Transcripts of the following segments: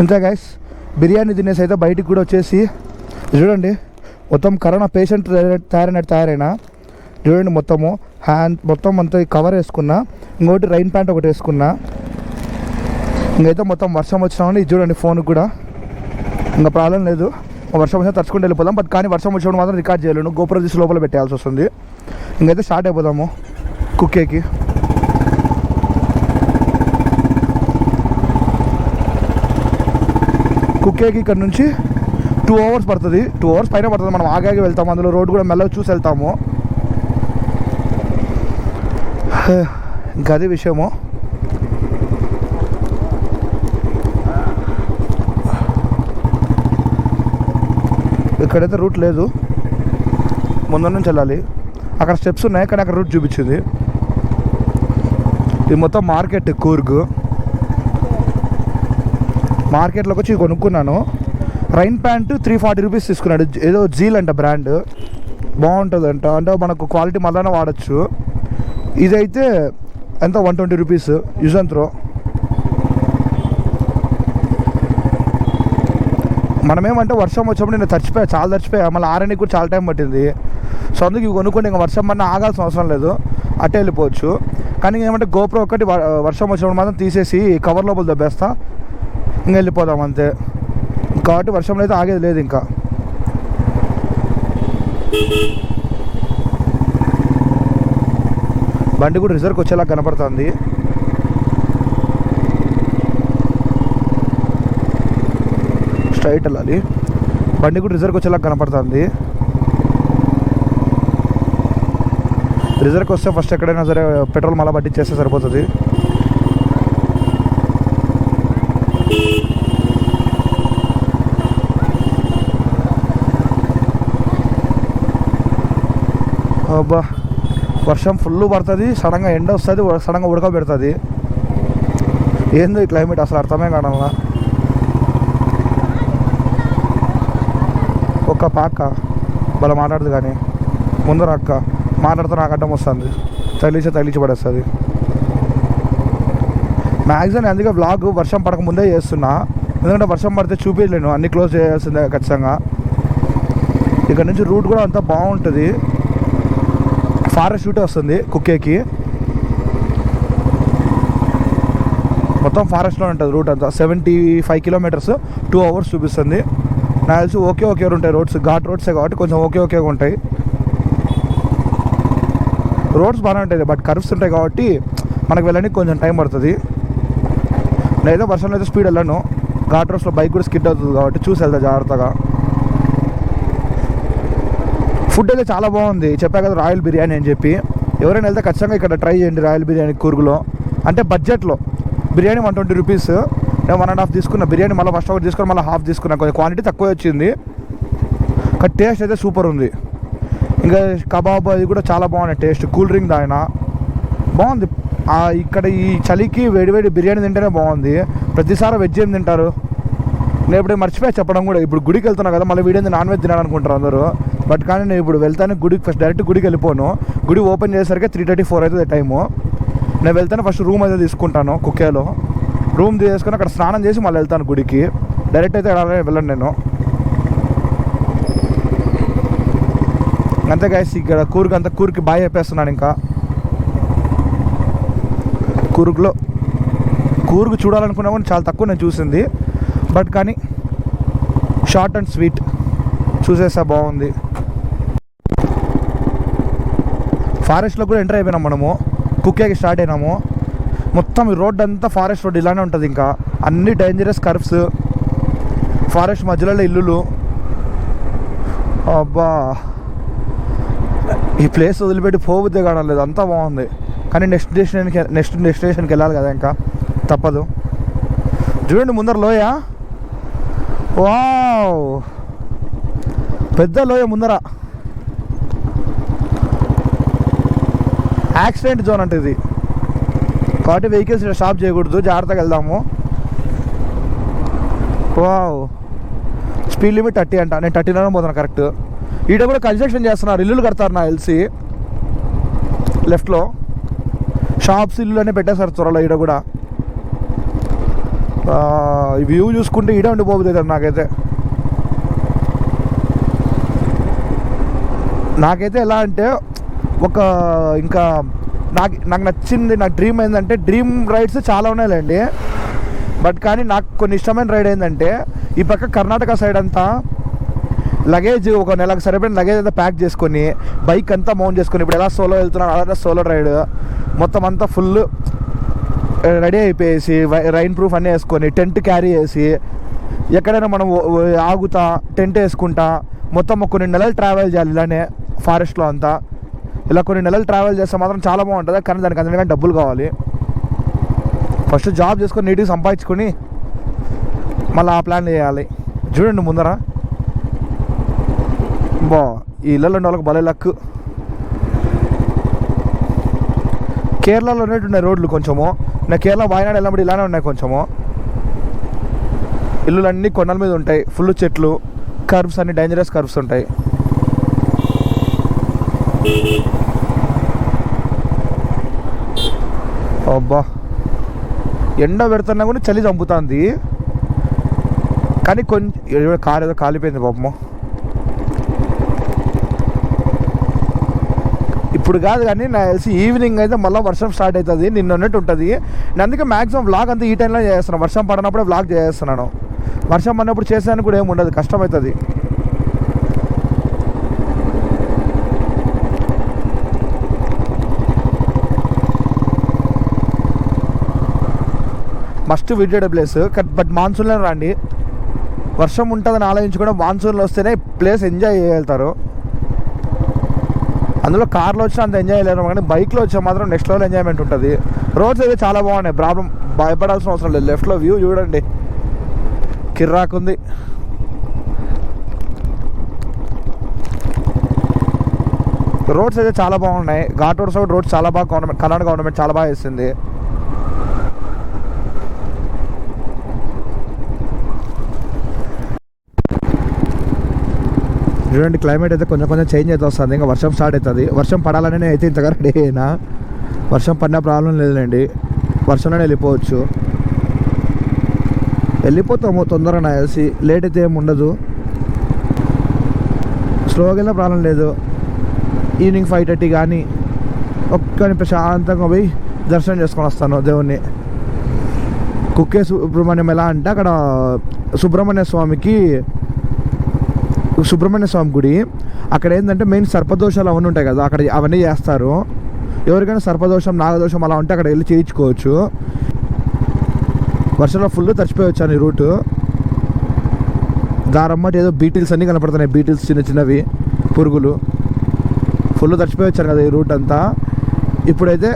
ఇంతే గైస్, బిర్యానీ తినేసి అయితే బయటికి కూడా వచ్చేసి చూడండి, మొత్తం కరోనా పేషెంట్ తయారైనా చూడండి, మొత్తం అంతా కవర్ వేసుకున్నా, ఇంకోటి రైన్ ప్యాంట్ ఒకటి వేసుకున్నా. ఇంకైతే మొత్తం వర్షం వచ్చినామని ఇది చూడండి, ఫోన్కి కూడా ఇంకా ప్రాబ్లం లేదు, వర్షం వచ్చినా తడుచుకుంటూ వెళ్ళిపోదాం. బట్ కానీ వర్షం వచ్చినప్పుడు మాత్రం రికార్డ్ చేయలేను, గోపురం తీసి లోపల పెట్టాల్సి వస్తుంది. ఇంకైతే స్టార్ట్ అయిపోదాము కుక్కేకి. కుక్కేకి ఇక్కడ నుంచి 2 hours పడుతుంది, 2 hours పైన పడుతుంది. మనం ఆగాగి వెళ్తాము, అందులో రోడ్ కూడా మెల్లగా చూసి వెళ్తాము. ఇంకా అదే విషయము. ఇక్కడైతే రూట్ లేదు, ముందు నుంచి వెళ్ళాలి. అక్కడ స్టెప్స్ ఉన్నాయి కానీ అక్కడ రూట్ చూపించింది. ఇది మొత్తం మార్కెట్, కూర్గ్ మార్కెట్లోకి వచ్చి కొనుక్కున్నాను. రైన్ ప్యాంట్ 340 రూపీస్ తీసుకున్నాడు, ఏదో జీల్ అంట బ్రాండ్, బాగుంటుంది అంట. అంటే మనకు క్వాలిటీ మళ్ళీ వాడచ్చు. ఇదైతే ఎంత 120 రూపీస్ యూజ్ అండ్ త్రో. మనమేమంటే వర్షం వచ్చినప్పుడు నేను చాలా తడిచిపోయా, మళ్ళీ ఆరడానికి కూడా చాలా టైం పట్టింది. సో అందుకు ఇవి కొనుక్కోండి, ఇంకా వర్షం పడినా ఆగాల్సిన అవసరం లేదు, అట్టే వెళ్ళిపోవచ్చు. కానీ ఏమంటే గోప్రో ఒకటి వర్షం వచ్చినప్పుడు మాత్రం తీసేసి కవర్ లోపల దబ్బేస్తా, ఇంకా వెళ్ళిపోదాం అంతే. కాబట్టి వర్షంలో అయితే ఆగేది లేదు. ఇంకా బండి కూడా రిజర్వ్కి వచ్చేలా కనపడుతుంది. స్ట్రైట్ వెళ్ళాలి, బండి కూడా రిజర్వ్కి వచ్చేలా కనపడుతుంది. రిజర్వ్కి వస్తే ఫస్ట్ ఎక్కడైనా సరే పెట్రోల్ మళ్ళీ పట్టించేస్తే సరిపోతుంది. అబ్బా, వర్షం ఫుల్ పడుతుంది, సడన్గా ఎండ వస్తుంది, సడన్గా ఉడకబెడుతుంది. ఏందో ఈ క్లైమేట్ అసలు అర్థమే కావాలా. ఒక్క పాక్క వాళ్ళ మాట్లాడదు, కానీ ముందర అక్క మాట్లాడితే నాకు అడ్డం వస్తుంది, తగిలించి పడేస్తుంది. మ్యాక్సిమం అందుకే వ్లాగ్ వర్షం పడక ముందే చేస్తున్నా, ఎందుకంటే వర్షం పడితే చూపించలేను, అన్నీ క్లోజ్ చేయాల్సిందే ఖచ్చితంగా. ఇక్కడ నుంచి రూట్ కూడా అంతా బాగుంటుంది, ఫారెస్ట్ రూటే వస్తుంది కుక్కేకి. మొత్తం ఫారెస్ట్లో ఉంటుంది రూట్ అంతా. 75 kilometers, 2 hours చూపిస్తుంది. నాకు తెలిసి ఓకే ఉంటాయి రోడ్స్, ఘాట్ రోడ్సే కాబట్టి కొంచెం ఓకేగా ఉంటాయి. రోడ్స్ బాగానే ఉంటాయి, బట్ కర్వ్స్ ఉంటాయి కాబట్టి మనకు వెళ్ళడానికి కొంచెం టైం పడుతుంది. నేనైతే వర్షంలో అయితే స్పీడ్ వెళ్ళాను, ఘాట్ రోడ్స్లో బైక్ కూడా స్కిడ్ అవుతుంది కాబట్టి చూసి వెళ్తా జాగ్రత్తగా. ఫుడ్ అయితే చాలా బాగుంది, చెప్పా కదా రాయల్ బిర్యానీ అని చెప్పి. ఎవరైనా వెళ్తే ఖచ్చితంగా ఇక్కడ ట్రై చేయండి రాయల్ బిర్యానీ కూర్గులో. అంటే బడ్జెట్లో బిర్యానీ 120 రూపీస్. నేను 1.5 తీసుకున్న బిర్యానీ, మళ్ళీ ఫస్ట్ ఒకటి తీసుకుని మళ్ళీ హాఫ్ తీసుకున్నా, కొంచెం క్వాంటిటీ తక్కువ వచ్చింది, కానీ టేస్ట్ అయితే సూపర్ ఉంది. ఇంకా కబాబ్ అది కూడా చాలా బాగున్నాయి టేస్ట్. కూల్ డ్రింక్ తాగినా బాగుంది. ఇక్కడ ఈ చలికి వేడివేడి బిర్యానీ తింటేనే బాగుంది. ప్రతిసారి వెజ్ ఏం తింటారు, నేను ఇప్పుడు మర్చిపోయా చెప్పడం కూడా. ఇప్పుడు గుడికి వెళ్తున్నా కదా, మళ్ళీ వీడియో నాన్ వెజ్ తినాలనుకుంటారు అందరూ. బట్ కానీ నేను ఇప్పుడు వెళ్తాను గుడికి, ఫస్ట్ డైరెక్ట్ గుడికి వెళ్ళిపోను. గుడి ఓపెన్ చేసేసరికి 3:34 అవుతుంది టైము. నేను వెళ్తాను ఫస్ట్ రూమ్ అయితే తీసుకుంటాను కుక్కేలో, రూమ్ తీసుకొని అక్కడ స్నానం చేసి మళ్ళీ వెళ్తాను గుడికి. డైరెక్ట్ అయితే వెళ్ళండి నేను. అంతే గైస్, ఇక్కడ కూర్కి బాయ్ చెప్పేస్తున్నాను. ఇంకా కూర్గు చూడాలనుకున్నా కూడా చాలా తక్కువ నేను చూసింది, బట్ కానీ షార్ట్ అండ్ స్వీట్ చూసేసా, బాగుంది. ఫారెస్ట్లో కూడా ఎంటర్ అయిపోయినాం మనము, కుక్కేకి స్టార్ట్ అయినాము. మొత్తం ఈ రోడ్ అంతా ఫారెస్ట్ రోడ్ ఇలానే ఉంటుంది. ఇంకా అన్ని డేంజరస్ కర్వ్స్, ఫారెస్ట్ మధ్యలో ఇల్లులు. అబ్బా, ఈ ప్లేస్ వదిలిపెట్టి పోబుద్దే కావడం, అంతా బాగుంది. కానీ నెక్స్ట్ డెస్టినేషన్కి వెళ్ళాలి కదా, ఇంకా తప్పదు. చూడండి ముందర లోయ, వావ్ పెద్ద లోయ ముందర. యాక్సిడెంట్ జోన్ అంటే ఇది, కాబట్టి వెహికల్స్ స్టాప్ చేయకూడదు, జాగ్రత్తగా వెళ్దాము. వావ్, స్పీడ్ లిమిట్ 30 అంట, నేను 30లోనే పోతాను కరెక్ట్. ఈడ కూడా కన్స్ట్రక్షన్ చేస్తున్నారు, ఇల్లులు కడతారు నాకు తెలిసి. లెఫ్ట్లో షాప్స్ ఇల్లు అనే పెట్టేశారు త్వరలో. ఈడ కూడా వ్యూ చూసుకుంటే ఈడే ఉండిపోతుంది నాకైతే. నాకైతే ఎలా అంటే ఒక ఇంకా నాకు నచ్చింది, నా డ్రీమ్ ఏంటంటే, డ్రీమ్ రైడ్స్ చాలా ఉన్నాయిలేండి, బట్ కానీ నాకు కొన్ని ఇష్టమైన రైడ్ ఏంటంటే ఈ పక్క కర్ణాటక సైడ్ అంతా లగేజ్ ఒక నెలకు సరిపోయిన లగేజ్ అంతా ప్యాక్ చేసుకొని బైక్ అంతా మౌంట్ చేసుకొని, ఇప్పుడు ఎలా సోలో వెళ్తున్నాను అలా సోలో రైడ్ మొత్తం అంతా ఫుల్ రెడీ అయిపోయేసి రైన్ ప్రూఫ్ అన్నీ వేసుకొని టెంట్ క్యారీ చేసి ఎక్కడైనా మనం ఆగుతా టెంట్ వేసుకుంటా మొత్తం కొన్ని నెలలు ట్రావెల్ చేయాలి ఇలానే ఫారెస్ట్లో అంతా. ఇలా కొన్ని నెలలు ట్రావెల్ చేస్తే మాత్రం చాలా బాగుంటుంది, కానీ దానికి అందుకని డబ్బులు కావాలి. ఫస్ట్ జాబ్ చేసుకొని నీట్గా సంపాదించుకొని మళ్ళీ ఆ ప్లాన్ చేయాలి. చూడండి ముందర ఈ ఇళ్ళలో ఉన్న వాళ్ళకి భలే లక్. కేరళలో ఉన్నట్టున్నాయి రోడ్లు కొంచెము, నా కేరళ వాయనాడు వెళ్ళినప్పుడు ఇలానే ఉన్నాయి కొంచెము. ఇల్లులన్నీ కొండల మీద ఉంటాయి, ఫుల్ చెట్లు, కర్వ్స్ అన్ని డేంజరస్ కర్వ్స్ ఉంటాయి. అబ్బా ఎండ పెడుతున్నా కూడా చలి చంపుతుంది, కానీ కొంచెం కారు ఏదో కాలిపోయింది పాపము. ఇప్పుడు కాదు కానీ నాకు తెలిసి ఈవినింగ్ అయితే మళ్ళీ వర్షం స్టార్ట్ అవుతుంది, నిన్న ఉన్నట్టు ఉంటుంది. నేను అందుకే మ్యాక్సిమం వ్లాగ్ అంతా ఈ టైంలో చేస్తున్నాను, వర్షం పడినప్పుడే వ్లాగ్ చేస్తున్నాను. వర్షం పడినప్పుడు చేసేదానికి కూడా ఏమి ఉండదు, కష్టమవుతుంది. మస్ట్ విజిటెడ్ ప్లేస్, బట్ మాన్సూన్లో రండి. వర్షం ఉంటుందని ఆలోచించుకోవడం, మాన్సూన్లో వస్తేనే ప్లేస్ ఎంజాయ్ చేయగలుగుతారు. అందులో కార్లో వచ్చినా అంత ఎంజాయ్ చేయలేరు, కానీ బైక్లో వచ్చే మాత్రం నెక్స్ట్ లెవెల్ ఎంజాయ్మెంట్ ఉంటుంది. రోడ్స్ అయితే చాలా బాగున్నాయి, ప్రాబ్లం భయపడాల్సిన అవసరం లేదు. లెఫ్ట్లో వ్యూ చూడండి, కిర్రాకుంది. రోడ్స్ అయితే చాలా బాగున్నాయి, ఘాట్ రోడ్స్ రోడ్స్ చాలా బాగా కర్ణాటక గవర్నమెంట్ చాలా బాగా చేసింది. చూడండి క్లైమేట్ అయితే కొంచెం కొంచెం చేంజ్ అయితే వస్తుంది, ఇంకా వర్షం స్టార్ట్ అవుతుంది. వర్షం పడాలని నేను అయితే ఇంతగా రెడీ అయినా, వర్షం పడినా ప్రాబ్లం లేదులేండి, వర్షంలోనే వెళ్ళిపోతాము తొందరగా. నాకు తెలిసి లేట్ అయితే ఏమి ఉండదు, స్లోగా వెళ్ళినా ప్రాబ్లం లేదు. ఈవినింగ్ 5:30 కానీ ఒక్కని ప్రశాంతంగా పోయి దర్శనం చేసుకొని వస్తాను దేవుణ్ణి. కుక్కే సుబ్రహ్మణ్యం ఎలా అంటే అక్కడ సుబ్రహ్మణ్య స్వామి గుడి, అక్కడ ఏంటంటే మెయిన్ సర్పదోషాలు అవన్నీ ఉంటాయి కదా, అక్కడ అవన్నీ చేస్తారు. ఎవరికైనా సర్పదోషం నాగదోషం అలా ఉంటే అక్కడ వెళ్ళి చేయించుకోవచ్చు. వర్షంలో ఫుల్ తడిచిపోయి వచ్చాను ఈ రూటు. దారమ్మటి ఏదో బీటిల్స్ అన్నీ కనపడుతున్నాయి, బీటిల్స్ చిన్న చిన్నవి పురుగులు, ఫుల్ తడిచిపోయి వచ్చాను కదా ఈ రూట్ అంతా. ఇప్పుడైతే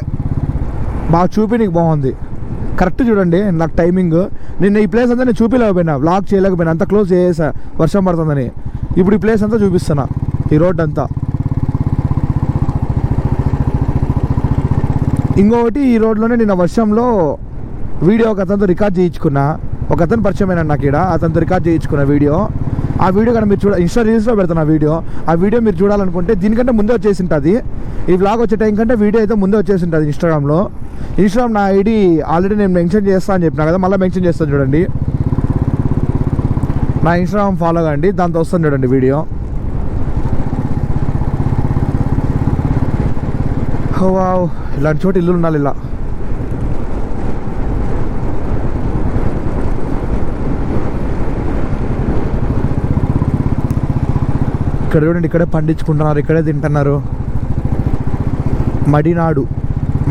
బాగా నీకు బాగుంది, కరెక్ట్ చూడండి నాకు టైమింగ్. నిన్న ఈ ప్లేస్ అంతా నేను చూపించలేకపోయినా, వ్లాగ్ చేయలేకపోయినా, అంతా క్లోజ్ చేసా వర్షం పడుతుందని. ఇప్పుడు ఈ ప్లేస్ అంతా చూపిస్తున్నా, ఈ రోడ్ అంతా. ఇంకొకటి ఈ రోడ్లోనే నిన్న వర్షంలో వీడియో ఒక అతనితో రికార్డ్ చేయించుకున్నా, ఒక అతను పరిచయం అయినా నాకు ఇక్కడ, అతనితో రికార్డ్ చేయించుకున్న వీడియో. ఆ వీడియో కానీ మీరు ఇన్స్టా రీల్స్లో పెడుతున్న ఆ వీడియో మీరు చూడాలనుకుంటే దీనికంటే ముందే వచ్చేసి ఉంటుంది. ఈ వ్లాగ్ వచ్చే టైం కంటే వీడియో అయితే ముందే వచ్చేసి ఉంటుంది ఇన్స్టాగ్రామ్ నా ఐడి ఆల్రెడీ నేను మెన్షన్ చేస్తాను అని చెప్పినా కదా, మళ్ళీ మెన్షన్ చేస్తాను చూడండి. నా ఇన్స్టాగ్రామ్ ఫాలో కండి, దాంతో వస్తుంది చూడండి వీడియో. వావ్, ఇలాంటి చోటు ఇల్లు ఉండాలి ఇలా. ఇక్కడ చూడండి, ఇక్కడే పండించుకుంటున్నారు, ఇక్కడే తింటున్నారు.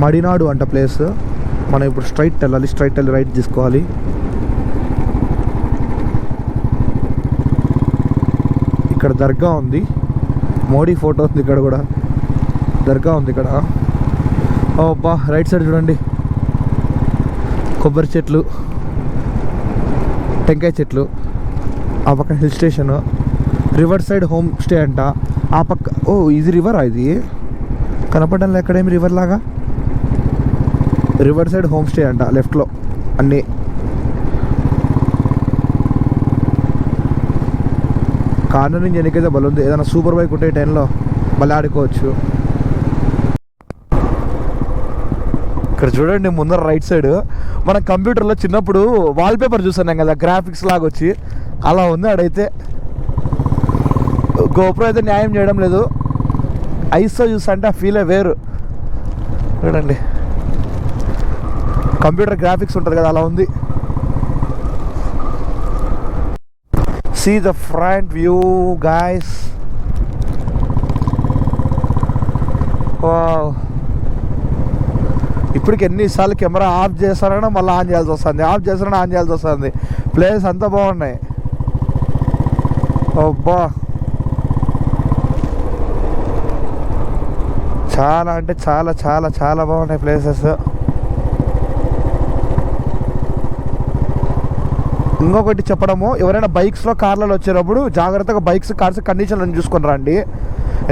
మడినాడు అంట ప్లేస్. మనం ఇప్పుడు స్ట్రైట్ వెళ్ళి రైట్ తీసుకోవాలి. ఇక్కడ దర్గా ఉంది, మోడీ ఫోటో ఉంది, ఇక్కడ కూడా దర్గా ఉంది ఇక్కడ. అబ్బా రైట్ సైడ్ చూడండి, కొబ్బరి చెట్లు, టెంకాయ చెట్లు, ఆ పక్కన hill station, river side home stay అంట. ఆ పక్క ఇది రివరా, ఇది కనపడడం ఎక్కడేమి రివర్ లాగా. రివర్ సైడ్ హోమ్ స్టే అంట లెఫ్ట్లో అన్నీ. కార్నర్ నుంచి వెనకైతే బలం ఉంది, ఏదైనా సూపర్ బైక్ ఉంటే టైంలో భలే ఆడుకోవచ్చు. ఇక్కడ చూడండి ముందర రైట్ సైడ్ మన కంప్యూటర్లో చిన్నప్పుడు వాల్పేపర్ చూస్తున్నాం కదా, గ్రాఫిక్స్ లాగా వచ్చి అలా ఉంది. ఆడైతే గోప్రో అయితే న్యాయం చేయడం లేదు. ఐస్తో చూస్తా అంటే ఆ ఫీలే వేరు. చూడండి కంప్యూటర్ గ్రాఫిక్స్ ఉంటుంది కదా, అలా ఉంది. See the front view guys. ఇప్పటికి ఎన్నిసార్లు కెమెరా ఆఫ్ చేస్తారన్నా మళ్ళీ ఆన్ చేయాల్సి వస్తుంది, ఆఫ్ చేస్తారన్నా ఆన్ చేయాల్సి వస్తుంది. ప్లేస్ అంతా బాగున్నాయి. అబ్బా చాలా అంటే చాలా చాలా చాలా బాగున్నాయి ప్లేసెస్. ఇంకొకటి చెప్పడము, ఎవరైనా బైక్స్లో కార్లలో వచ్చేటప్పుడు జాగ్రత్తగా బైక్స్ కార్స్ కండిషన్లను చూసుకొని రండి.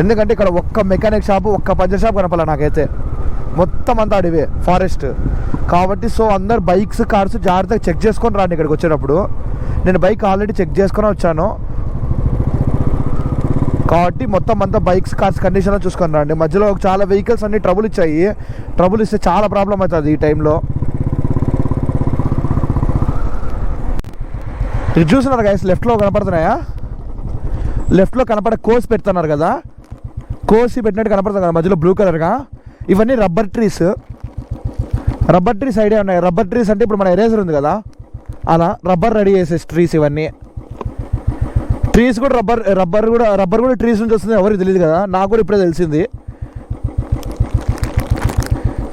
ఎందుకంటే ఇక్కడ ఒక్క మెకానిక్ షాపు, ఒక్క పంచర్ షాప్ కనపాల నాకైతే. మొత్తం అంతా అడివే ఫారెస్ట్ కాబట్టి. సో అందరు బైక్స్ కార్స్ జాగ్రత్తగా చెక్ చేసుకొని రండి ఇక్కడికి వచ్చేటప్పుడు. నేను బైక్ ఆల్రెడీ చెక్ చేసుకొని వచ్చాను కాబట్టి మొత్తం అంతా బైక్స్ కార్స్ కండిషన్లో చూసుకొని రండి. మధ్యలో చాలా వెహికల్స్ అన్ని ట్రబుల్ ఇచ్చాయి. ట్రబుల్ ఇస్తే చాలా ప్రాబ్లం అవుతుంది ఈ టైంలో. ఇది చూస్తున్నారు గైస్, లెఫ్ట్లో కనపడుతున్నాయా? లెఫ్ట్లో కనపడే కోసి పెడుతున్నారు కదా, కోసి పెట్టినట్టు కనపడుతుంది కదా మధ్యలో బ్లూ కలర్గా. ఇవన్నీ rubber trees. Rubber trees idea ఉన్నాయి. రబ్బర్ ట్రీస్ అంటే ఇప్పుడు మన ఎరేజర్ ఉంది కదా, అలా రబ్బర్ రెడీ చేసే ట్రీస్ ఇవన్నీ. ట్రీస్ కూడా రబ్బర్ కూడా ట్రీస్ నుంచి వస్తుంది, ఎవరికి తెలియదు కదా, నాకు కూడా ఇప్పుడే తెలిసింది.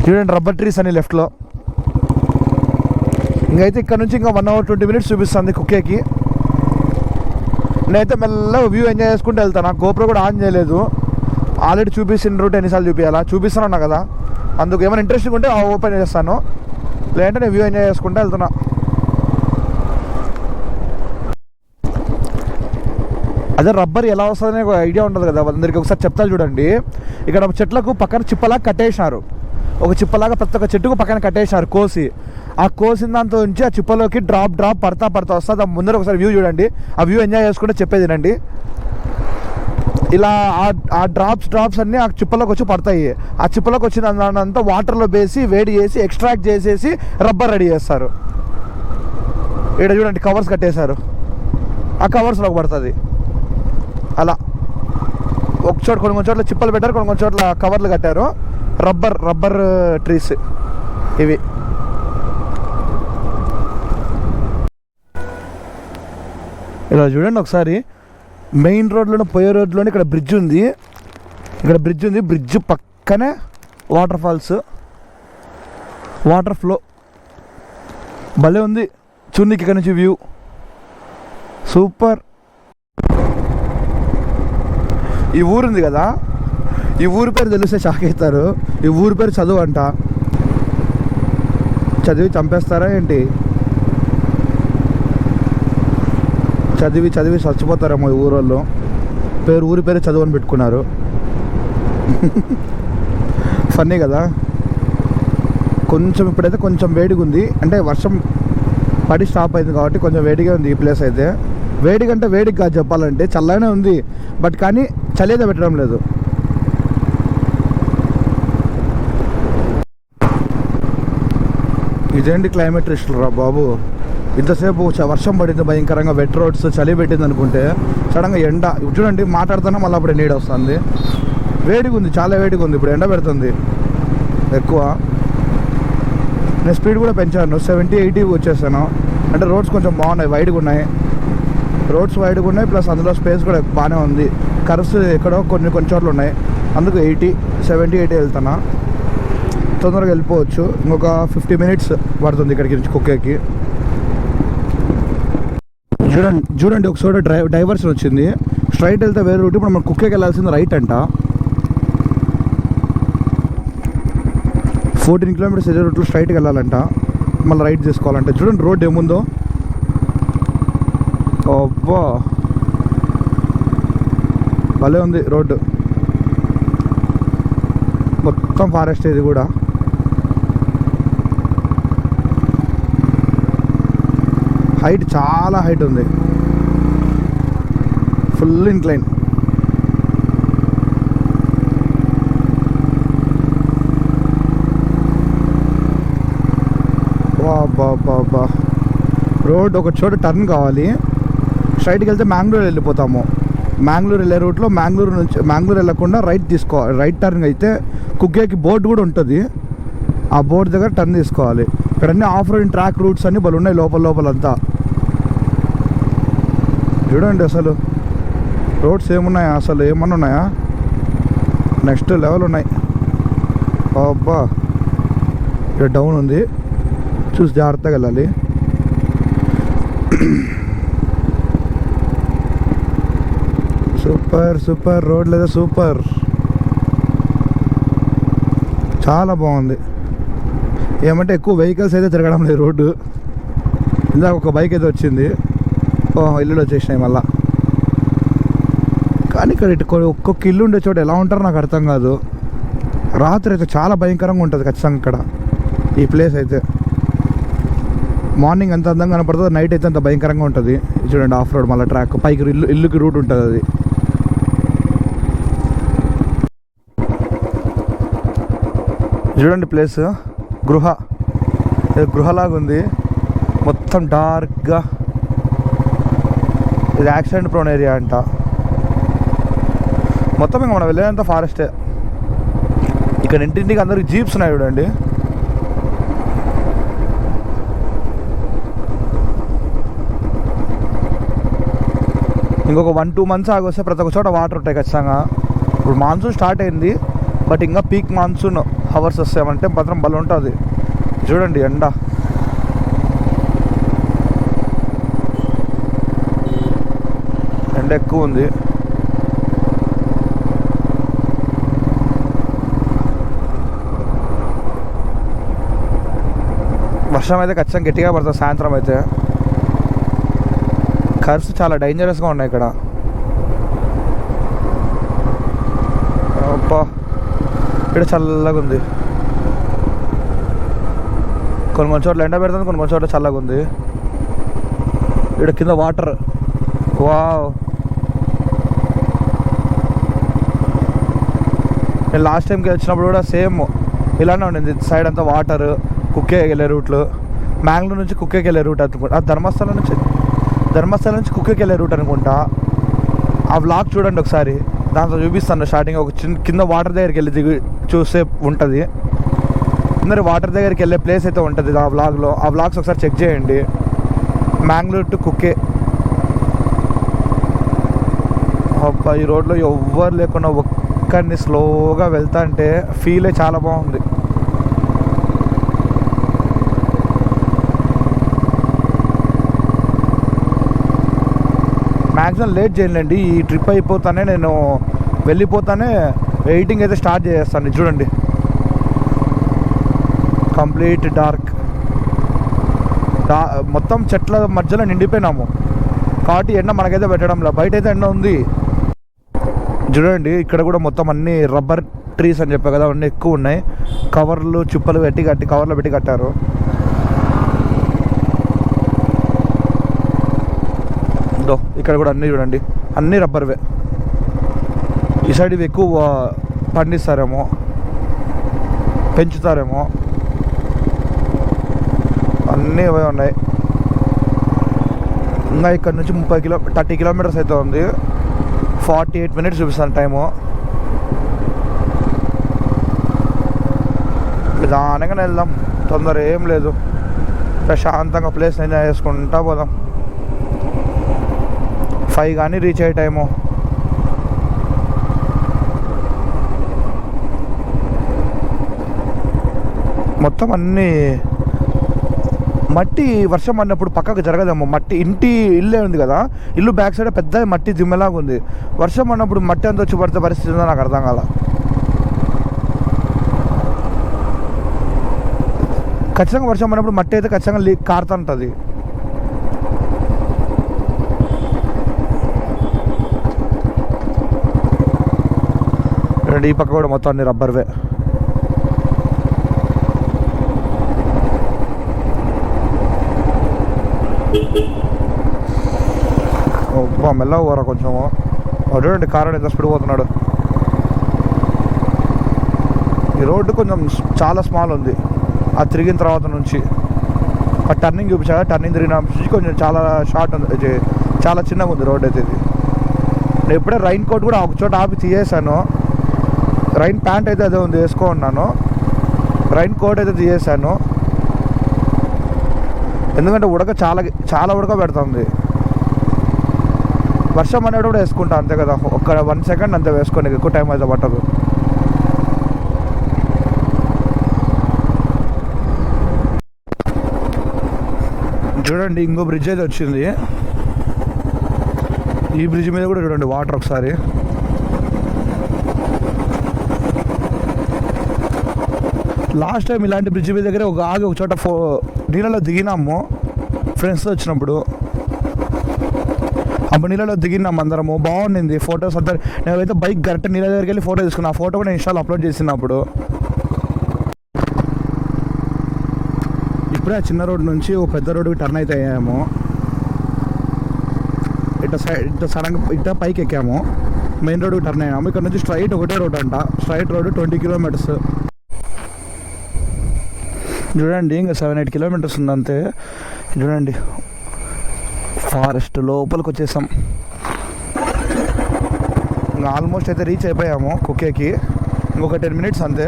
చూడండి రబ్బర్ ట్రీస్ అని లెఫ్ట్లో. ఇంకైతే ఇక్కడ నుంచి ఇంకా 1 hour 20 minutes చూపిస్తుంది కుక్కేకి. నేనైతే మెల్లగా వ్యూ ఎంజాయ్ చేసుకుంటూ వెళ్తాను. నాకు గోప్రో కూడా ఆన్ చేయలేదు, ఆల్రెడీ చూపిస్తున్న రూట్ ఎన్నిసార్లు చూపించాలా, చూపిస్తున్నా కదా. అందుకు ఏమైనా ఇంట్రెస్టింగ్ ఉంటే ఓపెన్ చేస్తాను, లేదంటే నేను వ్యూ ఎంజాయ్ చేసుకుంటూ వెళ్తున్నా. అదే రబ్బర్ ఎలా వస్తుందనే ఒక ఐడియా ఉంటుంది కదా అందరికి, ఒకసారి చెప్తా చూడండి. ఇక్కడ చెట్లకు పక్కన చిప్పలాగా కట్టేసినారు, ఒక చిప్పలాగా ప్రతి ఒక్క చెట్టుకు పక్కన కట్టేసినారు కోసి. ఆ కోసిన దాంతో నుంచి ఆ చిప్పలోకి డ్రాప్ పడతా వస్తుంది. ఆ ముందర ఒకసారి వ్యూ చూడండి, ఆ వ్యూ ఎంజాయ్ చేసుకుంటే చెప్పేది వినండి. ఇలా ఆ డ్రాప్స్ అన్నీ ఆ చిప్పలోకి వచ్చి పడతాయి. ఆ చిప్పలోకి వచ్చిన దానంతా వాటర్లో వేసి వేడి చేసి ఎక్స్ట్రాక్ట్ చేసేసి రబ్బర్ రెడీ చేస్తారు. ఇక్కడ చూడండి కవర్స్ కట్టేశారు, ఆ కవర్స్లోకి పడుతుంది. అలా ఒక చోట కొన్ని చోట్ల చిప్పలు పెట్టారు, కొన్ని చోట్ల కవర్లు కట్టారు. రబ్బర్ ట్రీస్ ఇవి. ఇలా చూడండి ఒకసారి, మెయిన్ రోడ్లోనే పోయే రోడ్లోనే ఇక్కడ బ్రిడ్జ్ ఉంది. బ్రిడ్జ్ పక్కనే వాటర్ ఫాల్స్, వాటర్ ఫ్లో భలే ఉంది. చూనికి ఇక్కడ నుంచి వ్యూ సూపర్. ఈ ఊరు ఉంది కదా, ఈ ఊరి పేరు తెలిస్తే షాక్ అవుతారు. ఈ ఊరి పేరు చదువు అంట. చదివి చంపేస్తారా ఏంటి? చదివి చచ్చిపోతారేమో ఈ ఊరోళ్ళు. ఊరి పేరు చదువు అని పెట్టుకున్నారు. ఫన్నీ కదా. కొంచెం ఇప్పుడైతే కొంచెం వేడిగా ఉంది, అంటే వర్షం పడి స్టాప్ అయింది కాబట్టి కొంచెం వేడిగా ఉంది ఈ ప్లేస్ అయితే. వేడికంటే వేడికి కాదు చెప్పాలంటే, చల్లగానే ఉంది, బట్ కానీ చలి అయితే పెట్టడం లేదు. ఇదేంటి క్లైమేట్ రిస్టులు రా బాబు. ఇంతసేపు వర్షం పడింది భయంకరంగా, వెట్ రోడ్స్, చలి పెట్టింది అనుకుంటే సడన్గా ఎండ. చూడండి మాట్లాడుతున్నా మళ్ళీ అప్పుడే నీడ వస్తుంది. వేడిగా ఉంది, చాలా వేడిగా ఉంది. ఇప్పుడు ఎండ పెడుతుంది ఎక్కువ. నేను స్పీడ్ కూడా పెంచాను, 70-80 వచ్చేసాను. అంటే రోడ్స్ కొంచెం బాగున్నాయి, వైడ్గా ఉన్నాయి. ప్లస్ అందులో స్పేస్ కూడా బాగానే ఉంది. కర్వ్స్ ఎక్కడో కొన్ని చోట్ల ఉన్నాయి, అందుకు 70-80 వెళ్తున్నా. తొందరగా వెళ్ళిపోవచ్చు. ఇంకొక 50 minutes పడుతుంది ఇక్కడికి నుంచి కుక్కేకి. చూడండి ఒక చోట డైవర్షన్ వచ్చింది. స్ట్రైట్ వెళ్తే వేరే రూట్. ఇప్పుడు మనం కుక్కేకి వెళ్ళాల్సింది రైట్ అంట. 14 kilometers ఎదే రూట్లో స్ట్రైట్కి వెళ్ళాలంట, మళ్ళీ రైట్ తీసుకోవాలంటే. చూడండి రోడ్ ఏముందో. అబ్బా భలే ఉంది రోడ్డు, మొత్తం ఫారెస్ట్. ఇది కూడా హైట్, చాలా హైట్ ఉంది, ఫుల్ ఇన్క్లైన్. రోడ్ ఒక చోట టర్న్ కావాలి, స్ట్రైట్కి వెళ్తే మ్యాంగ్లూర్ వెళ్ళిపోతాము. మ్యాంగ్లూర్ వెళ్ళే రూట్లో మ్యాంగ్లూర్ వెళ్ళకుండా రైట్ తీసుకోవాలి. రైట్ టర్న్ అయితే కుక్కేకి బోర్డు కూడా ఉంటుంది, ఆ బోర్డు దగ్గర టర్న్ తీసుకోవాలి. ఇక్కడ అన్నీ ఆఫ్ రోడ్ ట్రాక్ రూట్స్ అన్నీ బలు ఉన్నాయి లోపలంతా. చూడండి అసలు రోడ్స్ ఏమున్నాయా, అసలు ఏమన్నా ఉన్నాయా, నెక్స్ట్ లెవెల్ ఉన్నాయి. అబ్బా ఇక్కడ డౌన్ ఉంది, చూసి జాగ్రత్తగా వెళ్ళాలి. సూపర్ రోడ్ లేదా సూపర్, చాలా బాగుంది. ఏమంటే ఎక్కువ వెహికల్స్ అయితే తిరగడం లేదు రోడ్డు. ఇందాక ఒక బైక్ అయితే వచ్చింది, ఇల్లులు వచ్చేసినాయి మళ్ళా. కానీ ఇక్కడ ఒక్కొక్క ఇల్లు ఉండే చోట ఎలా ఉంటారో నాకు అర్థం కాదు. రాత్రి అయితే చాలా భయంకరంగా ఉంటుంది ఖచ్చితంగా ఇక్కడ ఈ ప్లేస్ అయితే. మార్నింగ్ ఎంత అందంగా కనపడుతుందో, నైట్ అయితే అంత భయంకరంగా ఉంటుంది. చూడండి ఆఫ్ రోడ్ మళ్ళీ ట్రాక్ పైకి ఇల్లుకి రూట్ ఉంటుంది అది. చూడండి ప్లేస్ గృహలాగా ఉంది, మొత్తం డార్క్గా. ఇది యాక్సిడెంట్ ప్రోన్ ఏరియా అంట మొత్తం. ఇంకా మనం వెళ్ళేదంతా ఫారెస్టే. ఇక్కడ ఇంటింటికి అందరికి జీప్స్ ఉన్నాయి చూడండి. ఇంకొక 1-2 months ఆగొస్తే ప్రతి ఒక్క చోట వాటర్ ఉంటాయి ఖచ్చితంగా. ఇప్పుడు మాన్సూన్ స్టార్ట్ అయింది, బట్ ఇంకా పీక్ మాన్సూన్ హవర్స్ వస్తామంటే మాత్రం బలం ఉంటుంది. చూడండి ఎండ, ఎక్కువ ఉంది. వర్షం అయితే ఖచ్చితంగా గట్టిగా పడుతుంది సాయంత్రం అయితే. కర్వ్స్ చాలా డేంజరస్గా ఉన్నాయి ఇక్కడ. అబ్బా ఇక్కడ చల్లగా ఉంది, కొన్ని చోట్ల ఎండ పెడుతుంది, కొన్ని చోట్ల చల్లగా ఉంది. ఇక్కడ కింద వాటర్, వావ్. నేను లాస్ట్ టైంకి వచ్చినప్పుడు కూడా సేమ్ ఇలానే ఉండింది. సైడ్ అంతా వాటర్, కుక్కేకి వెళ్ళే రూట్లు, మ్యాంగ్లూర్ నుంచి కుక్కేకి వెళ్ళే రూట్ అనుకుంటా, ధర్మస్థలం నుంచి కుక్కేకి వెళ్ళే రూట్ అనుకుంటా. ఆ వ్లాగ్ చూడండి ఒకసారి, దాంట్లో చూపిస్తాను. స్టార్టింగ్ ఒక కింద వాటర్ దగ్గరికి వెళ్ళి చూస్తే ఉంటుంది. అందరు వాటర్ దగ్గరికి వెళ్ళే ప్లేస్ అయితే ఉంటుంది ఆ వ్లాగ్లో. ఆ వ్లాగ్స్ ఒకసారి చెక్ చేయండి. మ్యాంగ్లూర్ టు కుక్కే. అబ్బా ఈ రోడ్లో ఎవ్వరు లేకుండా ఒక్కడిని స్లోగా వెళ్తా అంటే ఫీలే చాలా బాగుంది. మ్యాక్సిమం లేట్ చేయలేండి, ఈ ట్రిప్ అయిపోతానే నేను వెళ్ళిపోతానే ఎడిటింగ్ అయితే స్టార్ట్ చేసేస్తాను. చూడండి కంప్లీట్ డార్క్, మొత్తం చెట్ల మధ్యలో నిండిపోయినాము కాబట్టి ఎండ మనకైతే పెట్టడంలో. బయట అయితే ఎండ ఉంది. చూడండి ఇక్కడ కూడా మొత్తం అన్ని రబ్బర్ ట్రీస్ అని చెప్పా కదా, అవన్నీ ఎక్కువ ఉన్నాయి. కవర్లు చిప్పలు కట్టి కవర్లో పెట్టి కట్టారు. ఇక్కడ కూడా అన్నీ చూడండి, అన్నీ రబ్బర్వే. ఈ సైడ్ ఇవి ఎక్కువ పండిస్తారేమో, పెంచుతారేమో, అన్నీ అవే ఉన్నాయి. ఇంకా ఇక్కడ నుంచి 30 kilometers అయితే ఉంది. 48 minutes చూపిస్తాను టైము. నిదానంగానే వెళ్దాం, తొందర ఏం లేదు. ప్రశాంతంగా ప్లేస్ ఎంజాయ్ చేసుకుంటా పోదాం. 5 కానీ రీచ్ అయ్యే టైము. మొత్తం అన్నీ మట్టి. వర్షం పడినప్పుడు పక్కకు జరగదేమో, మట్టి ఇల్లే ఉంది కదా, ఇల్లు బ్యాక్ సైడ్ పెద్ద మట్టి దిమ్మెలాగా ఉంది. వర్షం పడినప్పుడు మట్టి అంతా వచ్చి పడితే పరిస్థితి ఉందో నాకు అర్థం కాల. ఖచ్చితంగా వర్షం పడినప్పుడు మట్టి అయితే ఖచ్చితంగా కారుతుంటుంది. ఈ పక్క కూడా మొత్తం అన్ని రబ్బర్వే. మెల్లగా పోరా కొంచెము. చూడండి కారు ఎంత స్పీడ్ పోతున్నాడు. ఈ రోడ్డు కొంచెం చాలా స్మాల్ ఉంది ఆ తిరిగిన తర్వాత నుంచి. ఆ టర్నింగ్ చూపించాక టర్నింగ్ తిరిగిన కొంచెం చాలా షార్ట్ ఉంది, చాలా చిన్నగా ఉంది రోడ్ అయితే ఇది. నేను ఎప్పుడే రైన్ కోట్ కూడా ఒక చోట ఆపి తీసేసాను. రైన్ ప్యాంట్ అయితే అదే ఉంది వేసుకో ఉన్నాను, రైన్ కోట్ అయితే తీసేసాను. ఎందుకంటే చాలా ఉడక పెడుతుంది. వర్షం అనేది కూడా వేసుకుంటా అంతే కదా, ఒక్క 1 సెకండ్ అంతే వేసుకోండి, ఎక్కువ టైం అయితే పట్టదు. చూడండి ఇంకో బ్రిడ్జ్ అయితే వచ్చింది. ఈ బ్రిడ్జ్ మీద కూడా చూడండి వాటర్ ఒకసారి. లాస్ట్ టైం ఇలాంటి బ్రిడ్జ్ మీద దగ్గర ఒక చోట నీళ్ళలో దిగినాము ఫ్రెండ్స్తో వచ్చినప్పుడు. అప్పుడు నీళ్ళలో దిగినాము అందరము, బాగుండింది ఫొటోస్ అంతా. నేనైతే బైక్ కరెక్ట్ నీళ్ళ దగ్గరికి వెళ్ళి ఫోటో తీసుకున్నా. ఆ ఫోటో కూడా ఇన్స్టాలో అప్లోడ్ చేసినప్పుడు. ఇప్పుడే ఆ చిన్న రోడ్ నుంచి ఒక పెద్ద రోడ్డుకి టర్న్ అయితే అయ్యాము. ఇట్లా సడన్గా పైకి ఎక్కాము, మెయిన్ రోడ్డుకి టర్న్ అయ్యాము. ఇక్కడ నుంచి స్ట్రైట్ ఒకటే రోడ్ అంట, స్ట్రైట్ రోడ్ 20 కిలోమీటర్స్. చూడండి ఇంకా 7-8 కిలోమీటర్స్ ఉంది అంతే. చూడండి ఫారెస్ట్ లోపలికి వచ్చేసాం. ఇంకా ఆల్మోస్ట్ అయితే రీచ్ అయిపోయాము కుక్కేకి. ఇంకొక 10 మినిట్స్ అంతే.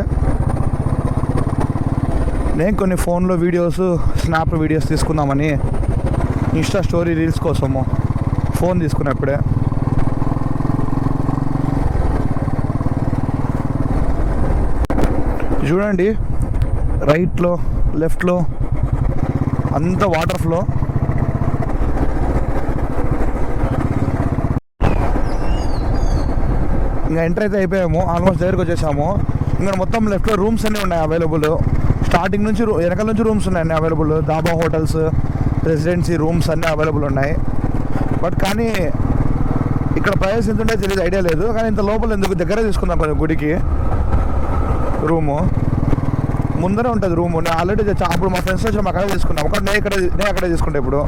నేను కొన్ని ఫోన్లో వీడియోస్, స్నాప్ వీడియోస్ తీసుకుందామని ఇన్స్టా స్టోరీ రీల్స్ కోసము ఫోన్ తీసుకున్నప్పుడే. చూడండి రైట్లో లెఫ్ట్లో అంత వాటర్ ఫ్లో. ఇంకా ఎంటర్ అయితే అయిపోయాము, ఆల్మోస్ట్ దగ్గరికి వచ్చేసాము. ఇంకా మొత్తం లెఫ్ట్లో రూమ్స్ అన్నీ ఉన్నాయి అవైలబుల్. స్టార్టింగ్ నుంచి వెనకాల నుంచి రూమ్స్ ఉన్నాయి అన్నీ available. Dhaba hotels, residency rooms అన్నీ అవైలబుల్ ఉన్నాయి. బట్ కానీ ఇక్కడ ప్రైస్ ఎంత ఉంటే తెలియదు, ఐడియా లేదు. కానీ ఇంత లోపల ఎందుకు దగ్గర తీసుకుందాం కొంచెం గుడికి. రూము ముందరే ఉంటుంది రూము. నేను ఆల్రెడీ అప్పుడు మా ఫ్రెండ్స్ వచ్చి అక్కడే తీసుకున్నాం. నేను అక్కడే తీసుకుంటా. ఇప్పుడు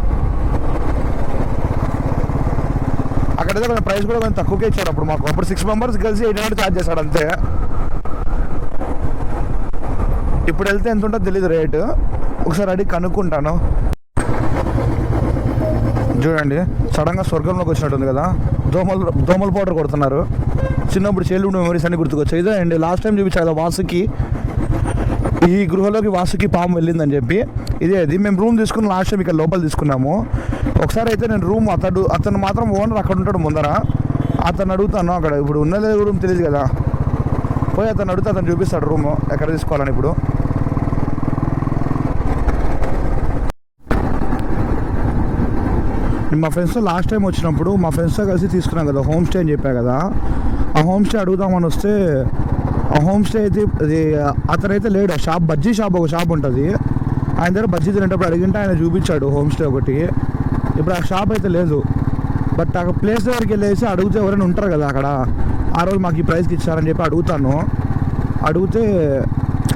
అక్కడైతే కొంచెం ప్రైస్ కూడా కొంచెం తక్కువకే ఇచ్చాడు అప్పుడు మాకు. అప్పుడు 6 మెంబర్స్ కలిసి 800 ఛార్జ్ చేశాడు అంతే. ఇప్పుడు వెళ్తే ఎంత ఉంటుందో తెలీదు రేటు, ఒకసారి అడిగి కనుక్కుంటాను. చూడండి సడన్గా స్వర్గంలోకి వచ్చినట్టుంది కదా. దోమల పౌడర్ కొడుతున్నారు. చిన్నప్పుడు చైల్డ్హుడ్ మెమరీస్ అన్ని గుర్తుకొచ్చాయి. ఇదే అండి లాస్ట్ టైం చూపించాను కదా వాసుకి, ఈ గృహలోకి వాసుకి పాము వెళ్ళిందని చెప్పి. ఇదే అది మేము రూమ్ తీసుకుని లాస్ట్ టైం ఇక్కడ లోపల తీసుకున్నాము. ఒకసారి అయితే నేను రూమ్ అతను మాత్రం ఓనర్ అక్కడ ఉంటాడు ముందర, అతను అడుగుతాను. అక్కడ ఇప్పుడు ఉన్నదే రూమ్ తెలియదు కదా, పోయి అతను అడిగితే అతను చూపిస్తాడు రూమ్ ఎక్కడ తీసుకోవాలని. ఇప్పుడు మా ఫ్రెండ్స్తో లాస్ట్ టైం వచ్చినప్పుడు మా ఫ్రెండ్స్తో కలిసి తీసుకున్నాం కదా హోమ్ స్టే అని చెప్పా కదా. ఆ హోమ్ స్టే అడుగుదామని వస్తే ఆ హోమ్ స్టే అయితే అది అతనైతే లేడు. ఆ షాప్ బజ్జీ షాప్, ఒక షాప్ ఉంటుంది ఆయన దగ్గర. బజ్జీ తినేటప్పుడు అడిగింటే ఆయన చూపించాడు హోమ్ స్టే ఒకటి. ఇప్పుడు ఆ షాప్ అయితే లేదు. బట్ ఆ ప్లేస్ దగ్గరికి వెళ్ళేసి అడిగితే ఎవరైనా ఉంటారు కదా అక్కడ, ఆ రోజు మాకు ఈ ప్రైస్కి ఇచ్చారని చెప్పి అడుగుతాను. అడిగితే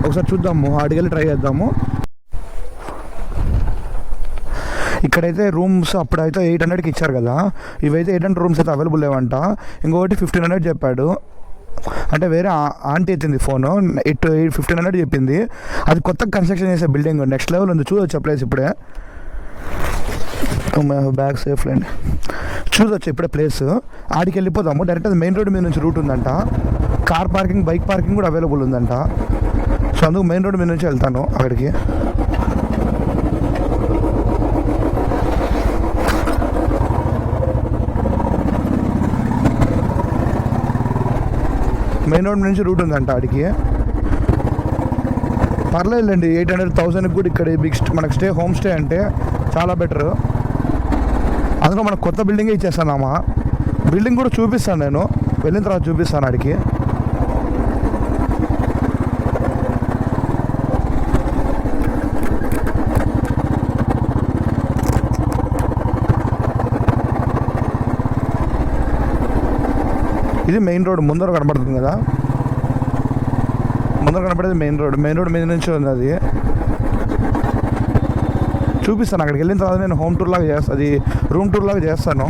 ఒకసారి చూద్దాము, అడిగెళ్ళి ట్రై చేద్దాము. ఇక్కడైతే రూమ్స్ అప్పుడైతే 800కి ఇచ్చారు కదా, ఇవైతే 800 రూమ్స్ అయితే అవైలబుల్ లేవంట. ఇంకొకటి 1500 చెప్పాడు. అంటే వేరే ఆంటీ ఎత్తింది ఫోను, 1500 చెప్పింది. అది కొత్తగా కన్స్ట్రక్షన్ చేసే బిల్డింగ్, నెక్స్ట్ లెవెల్ ఉంది. చూడొచ్చు ప్లేస్ ఇప్పుడే. బ్యాగ్ సేఫ్ అండి, చూడొచ్చు ఇప్పుడే ప్లేస్. ఆడికి వెళ్ళిపోదాము డైరెక్ట్. అది మెయిన్ రోడ్ మీద నుంచి రూట్ ఉందంట. కార్ పార్కింగ్, బైక్ పార్కింగ్ కూడా అవైలబుల్ ఉందంట. సో అందుకు మెయిన్ రోడ్ మీద నుంచి వెళ్తాను అక్కడికి. మెయిన్ రోడ్ నుంచి రూట్ ఉందంట ఆడికి. పర్లేదులేండి, 800,000కి కూడా ఇక్కడ మనకు స్టే, హోమ్ స్టే అంటే చాలా బెటర్. అందులో మనకు కొత్త బిల్డింగే ఇచ్చేస్తానమ్మా. బిల్డింగ్ కూడా చూపిస్తాను, నేను వెళ్ళిన తర్వాత చూపిస్తాను ఆడికి. ఇది మెయిన్ రోడ్ ముందర కనపడుతుంది కదా, ముందర కనపడేది మెయిన్ రోడ్. మెయిన్ రోడ్ మీద నుంచి ఉంది అది. చూపిస్తాను అక్కడికి వెళ్ళిన తర్వాత. నేను హోమ్ టూర్ లాగా చేస్తాను, అది రూమ్ టూర్ లాగా చేస్తాను.